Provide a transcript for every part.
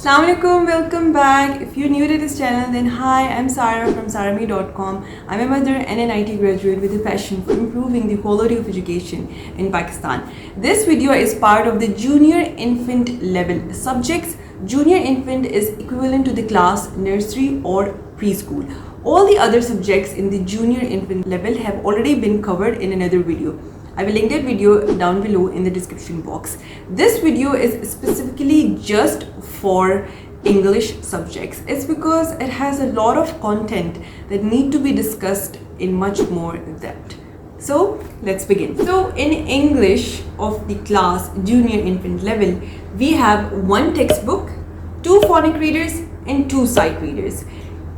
Assalamualaikum, welcome back. If you're new to this channel, then hi, I'm Sara from SARAMEER.com. I'm a mother and an IT graduate with a passion for improving the quality of education in Pakistan. This video is part of the junior infant level subjects. Junior infant is equivalent to the class nursery or preschool. All the other subjects in the junior infant level have already been covered in another video. I will link that video down below in the description box. This video is specifically just for English subjects. It's because it has a lot of content that need to be discussed in much more depth. So let's begin. So in English of the class junior infant level, we have one textbook, 2 phonic readers and 2 sight readers.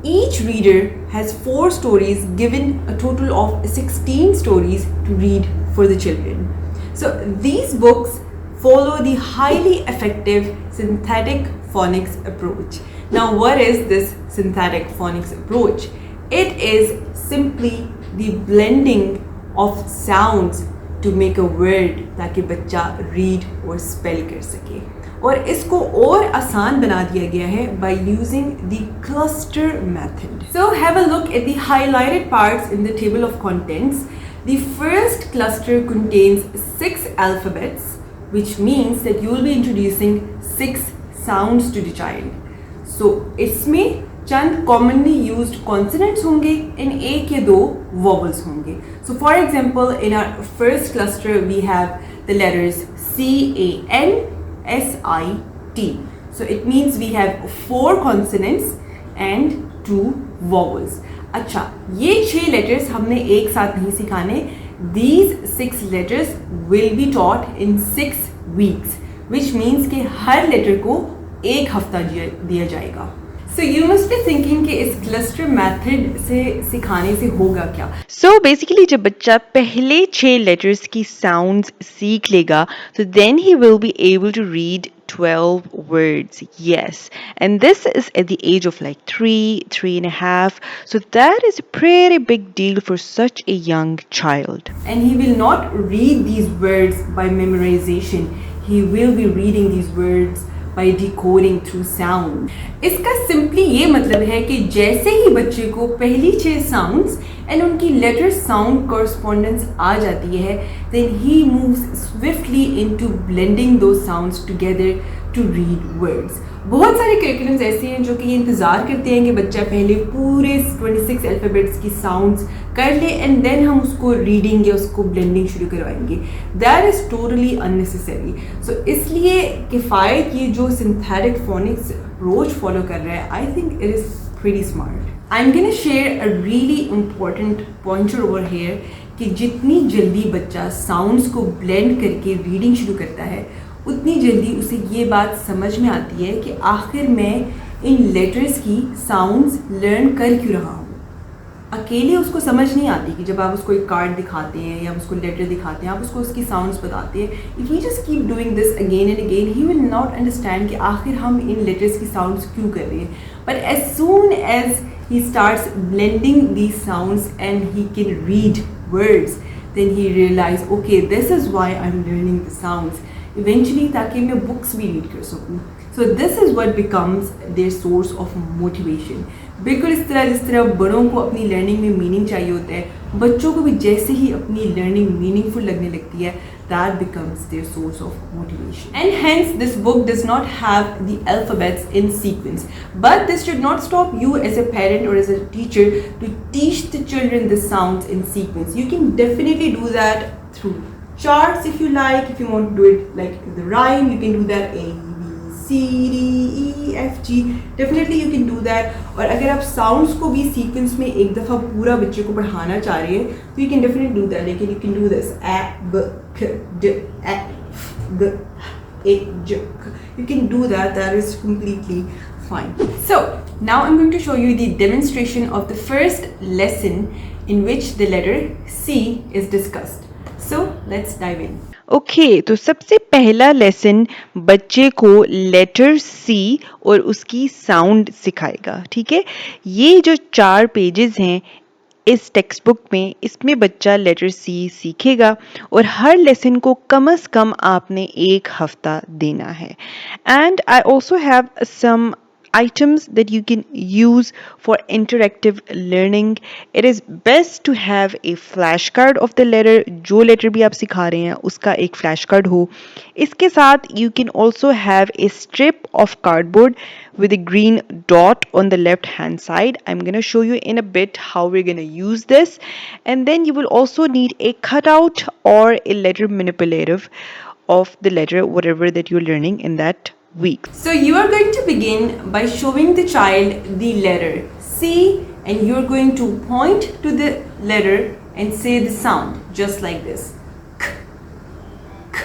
Each reader has 4 stories, given a total of 16 stories to read for the children. So these books follow the highly effective synthetic phonics approach. Now, what is this synthetic phonics approach? It is simply the blending of sounds to make a word ताकि बच्चा read और spell कर सके. और इसको और आसान बना दिया गया है by using the cluster method. So have a look at the highlighted parts in the table of contents. The first cluster contains 6 alphabets, which means that you will be introducing 6 sounds to the child. So इसमें चंद commonly used consonants होंगे and एक या दो vowels होंगे. So for example, in our first cluster we have the letters C-A-N S-I-T. So it means we have 4 consonants and 2 vowels. अच्छा, ये 6 letters हमने एक साथ नहीं सिखाने. These 6 letters will be taught in 6 weeks, which means कि हर letter को एक हफ्ता दिया जाएगा. So you must be thinking कि इस cluster method से सिखाने से होगा क्या? So basically जब बच्चा पहले 6 letters की sounds सीख लेगा, so then he will be able to read 12 words. Yes, and this is at the age of like 3 and a half. So that is a pretty big deal for such a young child. And he will not read these words by memorization. He will be reading these words by decoding through sound. इसका simply ये मतलब है कि जैसे ही बच्चे को पहली 6 sounds and उनकी letter sound correspondence आ जाती है, then he moves swiftly into blending those sounds together to read words. बहुत सारे curriculums ऐसे हैं जो कि ये इंतज़ार करते हैं कि बच्चा पहले पूरे 26 alphabets की sounds कर ले and then हम उसको reading या उसको blending शुरू करवाएंगे. That is totally unnecessary. So इसलिए किफ़ायत ये जो synthetic phonics approach follow कर रहा है, I think it is pretty smart. I'm gonna share a really important pointer over here कि जितनी जल्दी बच्चा sounds को blend करके reading शुरू करता है, उतनी जल्दी उसे ये बात समझ में आती है कि आखिर मैं इन लेटर्स की साउंड्स लर्न कर क्यों रहा हूँ. अकेले उसको समझ नहीं आती कि जब आप उसको एक कार्ड दिखाते हैं या उसको लेटर दिखाते हैं, आप उसको उसकी साउंड्स बताते हैं. If he just keep doing this again and again, he will not understand कि आखिर हम इन लेटर्स की साउंड्स क्यों कर रहे हैं. But as soon as he starts blending these sounds and he can read words, then he realize, okay, this is why I'm learning the sounds. Eventually ताकि मैं books भी read कर सकूँ. So this is what becomes their source of motivation. बिल्कुल इस तरह जिस तरह बड़ों को अपनी learning में meaning चाहिए होता है, बच्चों को भी जैसे ही अपनी learning meaningful लगने लगती है, that becomes their source of motivation. And hence this book does not have the alphabets in sequence. But this should not stop you as a parent or as a teacher to teach the children the sounds in sequence. You can definitely do that through charts if you like. If you want to do it like the rhyme, you can do that. A, B, C, D, E, F, G. Definitely you can do that. और अगर आप sounds को भी sequence में एक दफ़ा पूरा बच्चे को पढ़ाना चाह रहे हैं, तो you can definitely do that. Like you can do this: A, B, K, D, A, F, G, A, J. You can do that. That is completely fine. So now I'm going to show you the demonstration of the first lesson in which the letter C is discussed. So let's dive in. Okay, तो सबसे पहला lesson बच्चे को letter सी और उसकी sound सिखाएगा. ठीक है, ये जो 4 पेजेस हैं, इस टेक्स्ट बुक में इसमें बच्चा लेटर सी सीखेगा और हर लेसन को कम से कम आपने 1 हफ्ता देना है. And I also have some items that you can use for interactive learning. It is best to have a flashcard of the letter. जो letter भी आप सिखा रहे हैं उसका एक flashcard हो. इसके साथ you can also have a strip of cardboard with a green dot on the left hand side. I'm going to show you in a bit how we're going to use this. And then you will also need a cutout or a letter manipulative of the letter, whatever that you're learning in that week. So you are going to begin by showing the child the letter C, and you're going to point to the letter and say the sound just like this. K, k,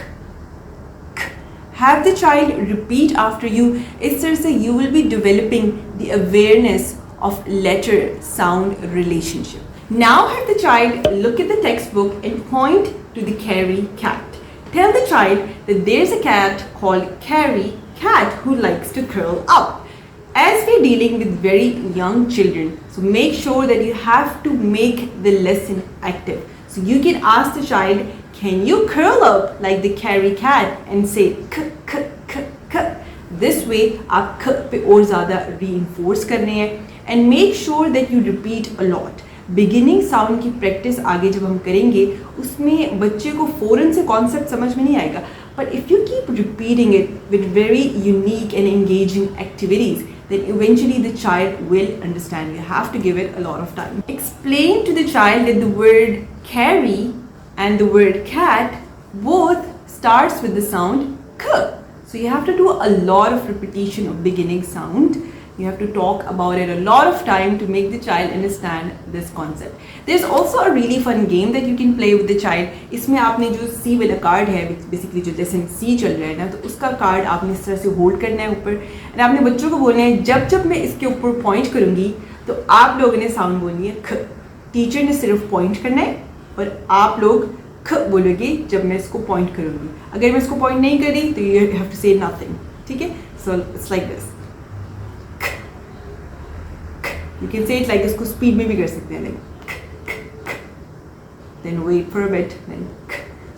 k. Have the child repeat after you. इस तरह से you will be developing the awareness of letter sound relationship. Now have the child look at the textbook and point to the Carrie cat. Tell the child that there's a cat called Carrie cat who likes to curl up. As we're dealing with very young children, so make sure that you have to make the lesson active. So you can ask the child, can you curl up like the Carrie cat, and say k k k k. This way आप k पे और ज़्यादा reinforce कर रहे हैं, and make sure that you repeat a lot. Beginning sound की practice आगे जब हम करेंगे उसमें बच्चे को फ़ौरन से कॉन्सेप्ट समझ में नहीं आएगा, but if you keep repeating it with very unique and engaging activities then eventually the child will understand. You have to give it a lot of time. Explain to the child that the word carry and the word cat both starts with the sound k. So you have to do a lot of repetition of beginning sound. You have to talk about it a lot of time to make the child understand this concept. There's also a really fun game that you can play with the child. इसमें आपने जो C वाला card है, basically जो lesson C चल रहा है ना, तो उसका कार्ड आपने इस तरह से होल्ड करना है ऊपर, और आपने बच्चों को बोलना है जब जब मैं इसके ऊपर पॉइंट करूँगी तो आप लोगों ने साउंड बोलनी है ख. टीचर ने सिर्फ पॉइंट करना है और आप लोग ख बोलोगे जब मैं इसको पॉइंट करूँगी. अगर मैं इसको पॉइंट नहीं कर रही तो यू हैव टू से नथिंग. ठीक है? So it's like this. You can say it like इसको स्पीड में भी कर सकते हैं, like then wait for a bit, then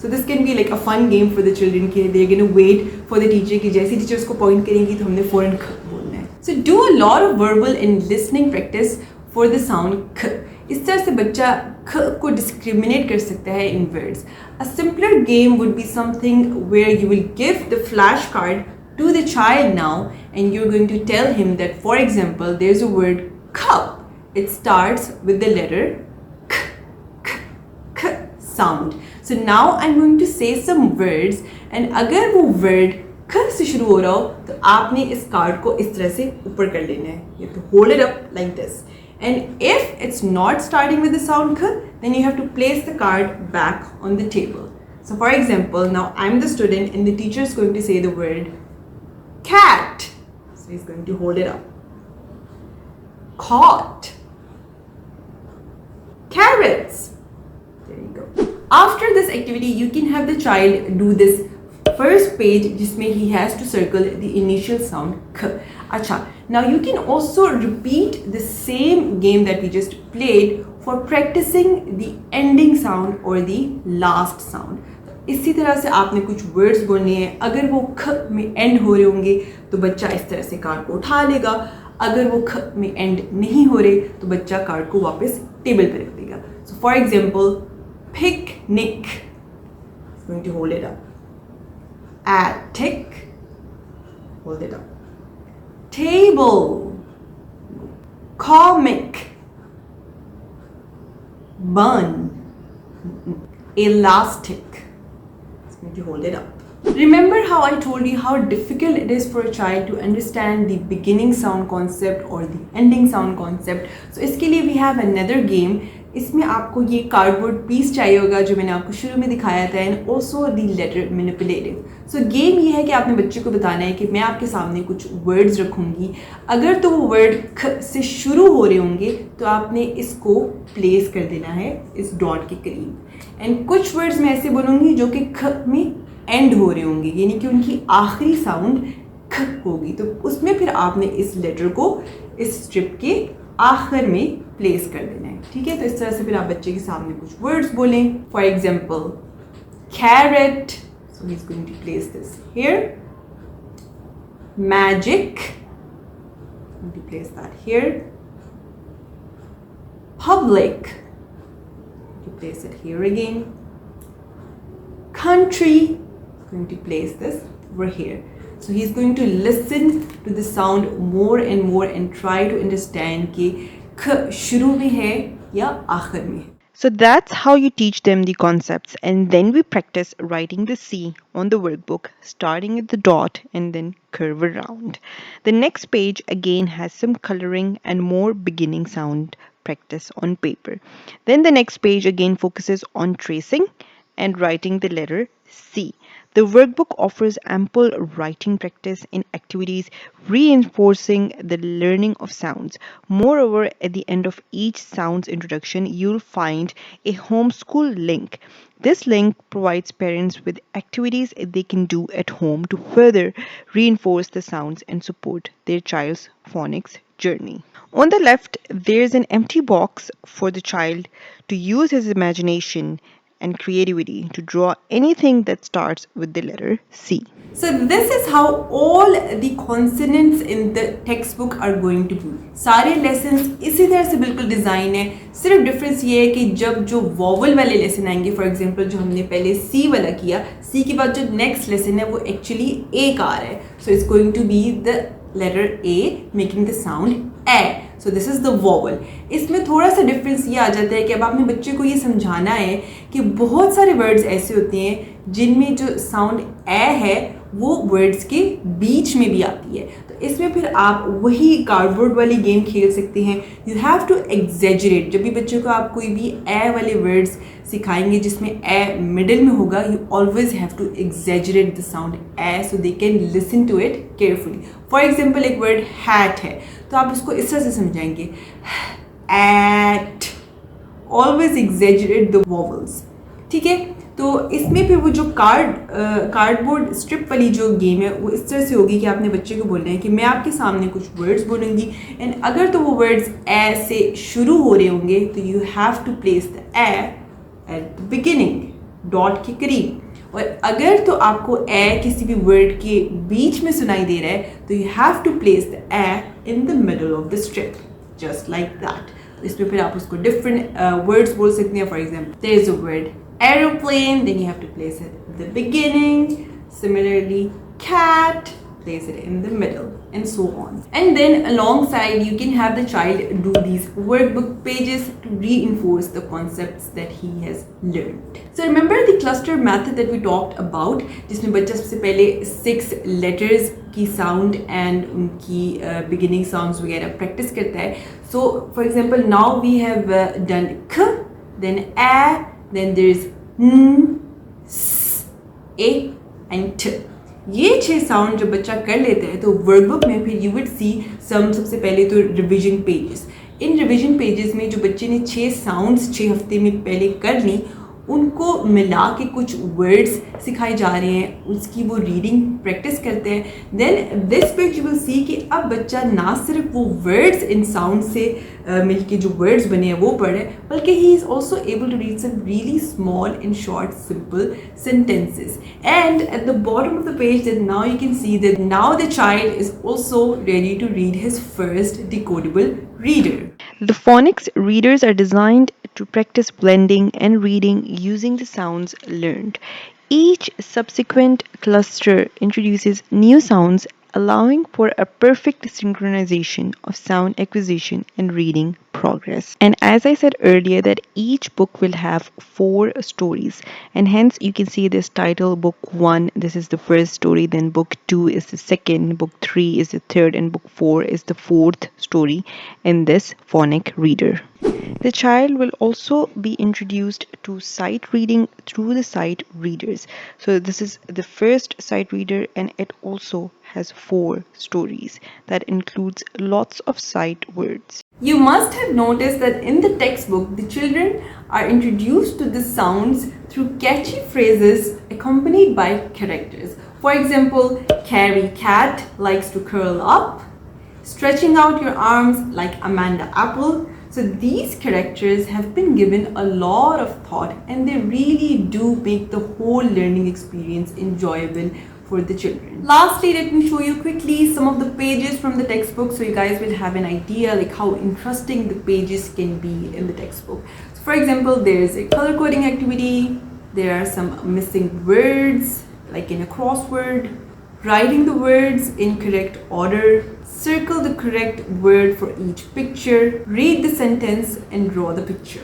so this can be like a fun game for the children के they're going to wait for the teacher कि जैसे teacher उसको पॉइंट करेंगी तो हमने फौरन ख बोलना है. So do a lot of verbal and listening practice for the sound ख. इस तरह से बच्चा ख को discriminate कर सकता है in words. A simpler game would be something where you will give the flashcard to the child now and you're going to tell him that, for example, there's a word cup. It starts with the letter k, k, k sound. So now I'm going to say some words, and अगर वो word k से शुरू हो रहा हो तो आपने इस कार्ड को इस तरह से ऊपर कर लेना है. You have to hold it up like this. And if it's not starting with the sound k, then you have to place the card back on the table. So for example, now I'm the student and the teacher is going to say the word cat. So he's going to hold it up. Caught. Carrots. There you go. After this activity, you can have the child do this first page जिसमें he has to circle the initial sound k. अच्छा. Now you can also repeat the same game that we just played for practicing the ending sound or the last sound. इसी तरह से आपने कुछ words बोलने हैं. अगर वो ख में एंड हो रहे होंगे तो बच्चा इस तरह से कार्ड को उठा लेगा. अगर वो ख में एंड नहीं हो रहे तो बच्चा कार्ड को वापस टेबल पर रख देगा. So for example picnic, going to hold it up. attic, hold it up. Table, comic, bun, elastic. It's going to hold it up. Remember how I told you how difficult it is for a child to understand the beginning sound concept or the ending sound concept. So इसके लिए we have another game. इसमें आपको ये cardboard piece चाहिए होगा जो मैंने आपको शुरू में दिखाया था, and also the letter manipulative. So game ये है कि आपने बच्चे को बताना है कि मैं आपके सामने कुछ वर्ड्स रखूँगी, अगर तो वो वर्ड ख से शुरू हो रहे होंगे तो आपने इसको प्लेस कर देना है इस डॉट के करीब, एंड कुछ वर्ड्स मैं ऐसे बोलूँगी जो कि ख में एंड हो रहे होंगे, यानी कि उनकी आखिरी साउंड ख होगी, तो उसमें फिर आपने इस लेटर को इस स्ट्रिप के आखिर में प्लेस कर देना है, ठीक है। तो इस तरह से फिर आप बच्चे के सामने कुछ वर्ड्स बोलें. For example carrot, so he's going to place this here. Magic, going to place that here. Public, to place it here again. Country, going to place this over here. So he's going to listen to the sound more and more and try to understand कि ख शुरू में है या आखिर में है. So that's how you teach them the concepts, and then we practice writing the C on the workbook, starting at the dot and then curve around. The next page again has some coloring and more beginning sound practice on paper. Then the next page again focuses on tracing and writing the letter C. The workbook offers ample writing practice in activities, reinforcing the learning of sounds. Moreover, at the end of each sounds introduction, you'll find a homeschool link. This link provides parents with activities they can do at home to further reinforce the sounds and support their child's phonics journey. On the left, there's an empty box for the child to use his imagination and creativity to draw anything that starts with the letter C. So this is how all the consonants in the textbook are going to be. सारे lessons इसी तरह से बिल्कुल design है. सिर्फ difference ये है कि जब जो वॉवल वाले लेसन आएंगे, फॉर एग्जांपल जो हमने पहले C वाला किया, C के बाद जो नेक्स्ट लेसन है वो एक्चुअली A का आ रहा है. So it's going to be the letter A making the sound A. So this is the vowel. इसमें थोड़ा सा डिफरेंस ये आ जाता है कि अब आपने बच्चे को ये समझाना है कि बहुत सारे वर्ड्स ऐसे होते हैं जिनमें जो साउंड ए है वो वर्ड्स के बीच में भी आती है. तो इसमें फिर आप वही कार्डबोर्ड वाली गेम खेल सकते हैं. You have to exaggerate. जब भी बच्चों को आप कोई भी ए वाले वर्ड्स सिखाएंगे जिसमें ए मिडिल में होगा, you always have to exaggerate the sound A so they can listen to it carefully. For example एक वर्ड हैट है तो आप उसको इस तरह से समझाएंगे at. Always exaggerate the vowels, ठीक है. तो इसमें फिर वो जो कार्डबोर्ड स्ट्रिप वाली जो गेम है वो इस तरह से होगी कि आपने बच्चे को बोलना है कि मैं आपके सामने कुछ वर्ड्स बोलूँगी एंड अगर तो वो वर्ड्स ए से शुरू हो रहे होंगे तो you have to place the A at the beginning, dot के करीब. और अगर तो आपको ए किसी भी वर्ड के बीच में सुनाई दे रहा है तो you have to place the A in the middle of the strip, just like that. इसमें फिर आप उसको डिफरेंट वर्ड्स बोल सकते हैं. For example there is a word aeroplane, then you have to place it at the beginning. Similarly, cat, place it in the middle, and so on. And then alongside you can have the child do these workbook pages to reinforce the concepts that he has learned. So remember the cluster method that we talked about, जिसमें बच्चा सबसे पहले 6 letters की sound and उनकी beginning sounds वगैरह practice करता है. So for example now we have done k, then a, then there is n, s, a and t. ये 6 साउंड जब बच्चा कर लेता है तो वर्कबुक में फिर यू विड सी सबसे पहले तो रिविजन पेजेस. इन रिविजन पेजेस में जो बच्चे ने 6 साउंड्स 6 हफ्ते में पहले कर ली उनको मिला के कुछ वर्ड्स सिखाए जा रहे हैं, उसकी वो रीडिंग प्रैक्टिस करते हैं. Then this page you will see कि अब बच्चा ना सिर्फ वो वर्ड्स इन साउंड से मिलके जो वर्ड्स बने हैं वो पढ़े, बल्कि he is also able to read some really small and short simple sentences. And at the bottom of the page that now you can see that now the child is also ready to read his first decodable reader. The phonics readers are designed to practice blending and reading using the sounds learned. Each subsequent cluster introduces new sounds, allowing for a perfect synchronization of sound acquisition and reading progress. And as I said earlier, that each book will have 4 stories, and hence you can see this title, book 1, this is the first story, then book 2 is the second, book 3 is the third, and book 4 is the fourth story in this phonic reader. The child will also be introduced to sight reading through the sight readers. So this is the first sight reader and it also has 4 stories that includes lots of sight words. You must have noticed that in the textbook, the children are introduced to the sounds through catchy phrases accompanied by characters. For example, Carrie cat likes to curl up. stretching out your arms like Amanda Apple. So these characters have been given a lot of thought, and they really do make the whole learning experience enjoyable for the children. Lastly, let me show you quickly some of the pages from the textbook so you guys will have an idea like how interesting the pages can be in the textbook. So for example, there's a color coding activity, there are some missing words like in a crossword, writing the words in correct order, circle the correct word for each picture, read the sentence and draw the picture.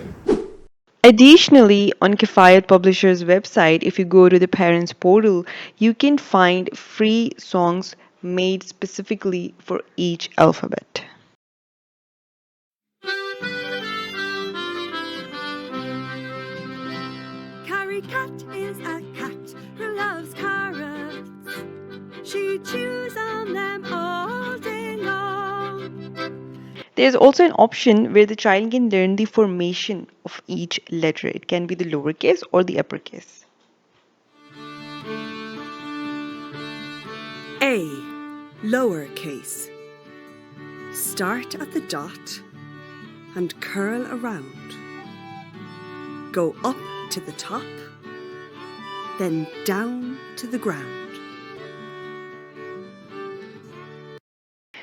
Additionally, on Kifayat Publisher's website, if you go to the parents portal, you can find free songs made specifically for each alphabet. Carrie Cat is a cat who loves carrots. She chews on them all day long. There's also an option where the child can learn the formation of each letter. It can be the lowercase or the uppercase. A. Lowercase. Start at the dot and curl around. Go up to the top, then down to the ground.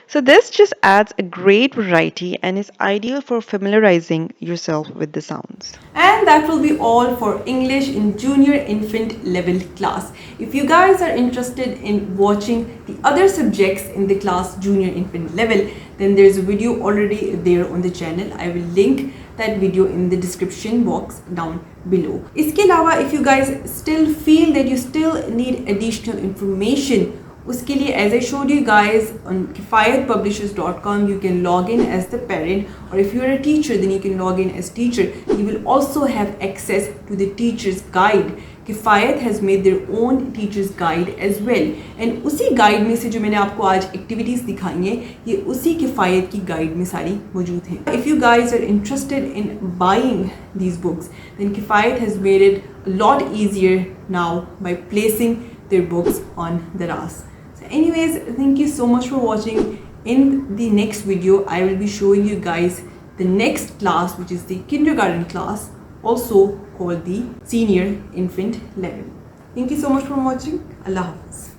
So this just adds a great variety and is ideal for familiarizing yourself with the sounds. And that will be all for English in junior infant level class. If you guys are interested in watching the other subjects in the class junior infant level, then there's a video already there on the channel. I will link that video in the description box down below. इसके अलावा if you guys still feel that you still need additional information, उसके लिए as I showed you guys on kifayatpublishers.com, you can log in as the parent, or if you're a teacher then you can log in as teacher. You will also have access to the teacher's guide. Kifayat has made their own teacher's guide as well, and उसी guide में से जो मैंने आपको आज activities दिखाई हैं, ये उसी Kifayat की guide में सारी मौजूद हैं. If you guys are interested in buying these books, then Kifayat has made it a lot easier now by placing their books on the RAS. Anyways, thank you so much for watching. In the next video, I will be showing you guys the next class, which is the kindergarten class, also called the senior infant level. Thank you so much for watching. Allah Hafiz.